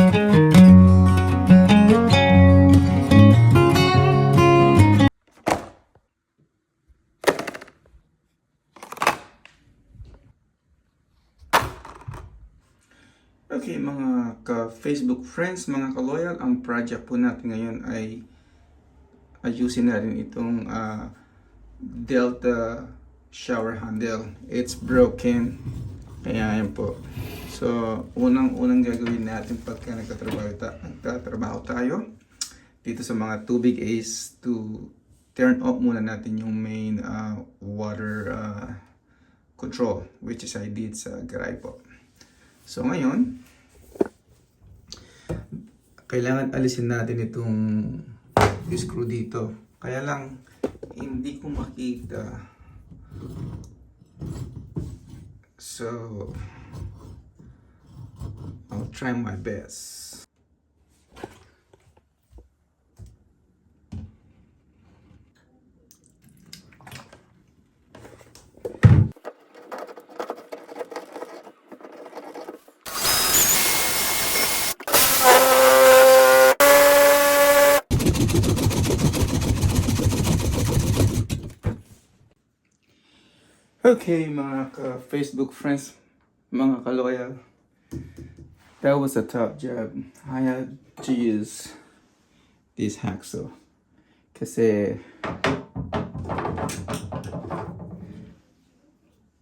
Okay, mga ka-Facebook friends, mga ka-loyal, ang project po natin ngayon ay ayusin natin itong Delta shower handle. It's broken. Kaya yan po. So, unang gagawin natin pagka nagtatrabaho tayo dito sa mga tubig is to turn off muna natin yung main water control, which is I did sa garage po. So ngayon, kailangan alisin natin itong screw dito. Kaya lang, hindi ko makita. So, I'll try my best. Okay, mga ka-Facebook friends, mga ka-loyal, that was a tough job. I had to use this hacksaw kasi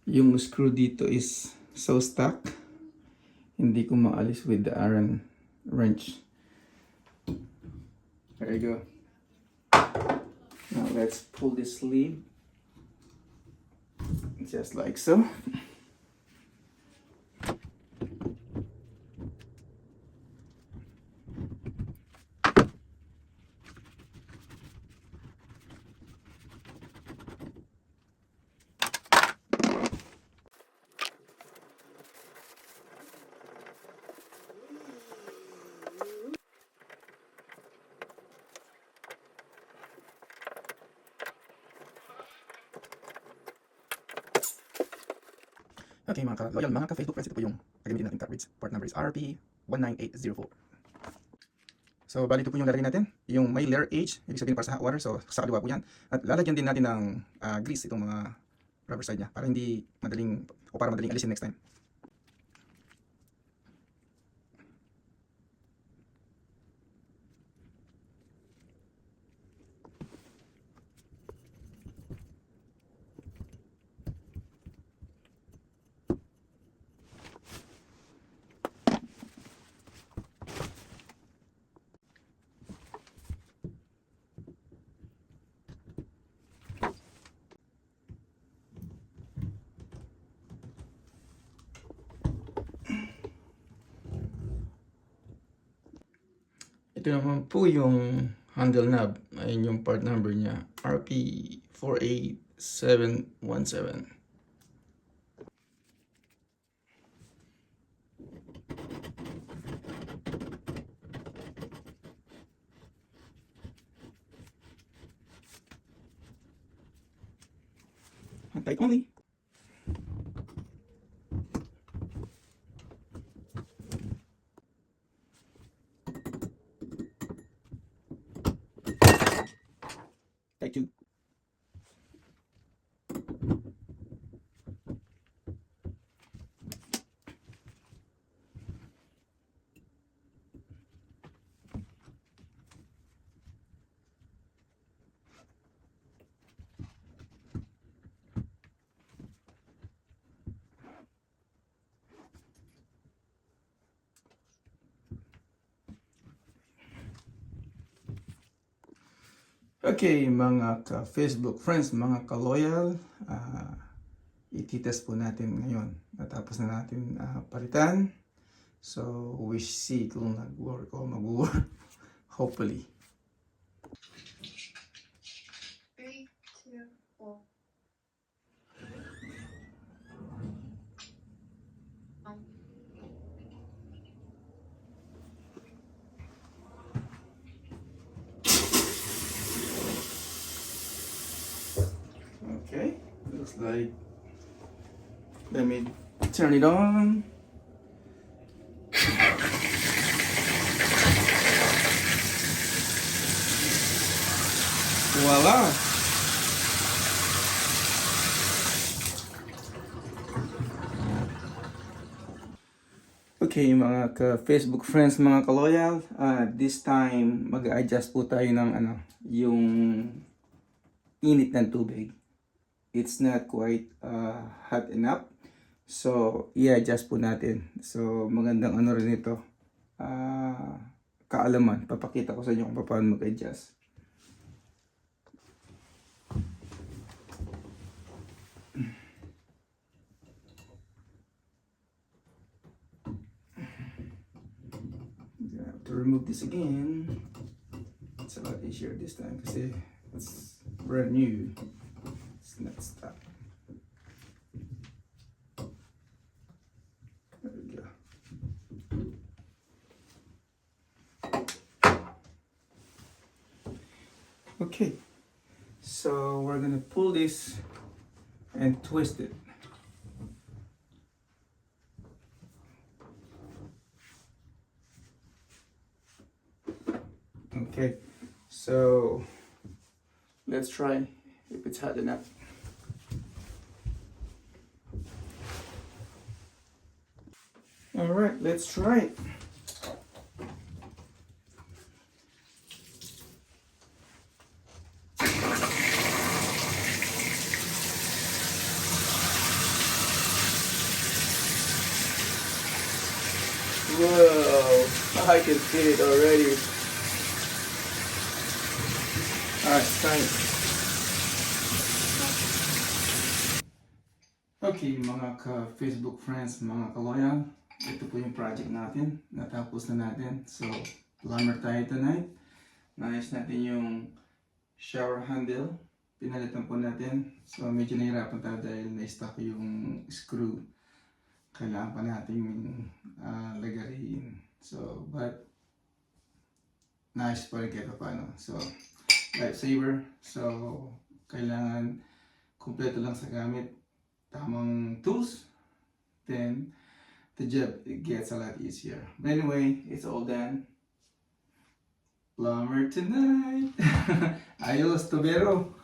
yung screw dito is so stuck, hindi ko maalis with the Allen wrench. There you go. Now let's pull this sleeve. Just like so. Okay mga ka-loyal, mga ka-Facebook friends, ito po yung gagamitin natin cartridge. Part number is RP19804. So, bali ito po yung lalagay natin. Yung may layer H, ibig sabihin para sa hot water. So, sa kaliwa po yan. At lalagyan din natin ng grease itong mga rubber side niya para hindi madaling, o para madaling alisin next time. Ito naman po yung handle knob. Ayun yung part number niya. RP48717. Tight only. Type 2. Okay, mga ka-Facebook friends, mga ka-loyal, ititest po natin ngayon. Natapos na natin palitan. So, we see kung nag-work o mag-work. Hopefully. 3, 2, 4. Okay, looks like, let me turn it on. Voila! Okay, mga ka-Facebook friends, mga ka-loyal, this time mag-adjust po tayo ng yung init ng tubig. It's not quite hot enough. So, i-adjust po natin. So, magandang rin ito. Kaalaman. Papakita ko sa inyo kung paano mag-adjust. I have to remove this again. It's a lot easier this time kasi it's brand new. It's not stuck. There we go. Okay, so we're gonna pull this and twist it. Okay, so let's try if it's hot enough. All right, let's try it. Whoa, I can feel it already. Alright, try it. Okay, mga ka-Facebook friends, mga ka-loyal, ito po yung project natin. Natapos na natin. So, plumber tayo tonight. Naayos natin yung shower handle. Pinalitan po natin. So, medyo nahirapan tayo dahil na-stuck yung screw. Kailangan pa natin lagarin. So, but nice pa rin kahit paano. So, lifesaver. So, kailangan kumpleto lang sa gamit. Tamang tools. Then, the job gets a lot easier. But anyway, it's all done. Plumber tonight. Ayos, tubero.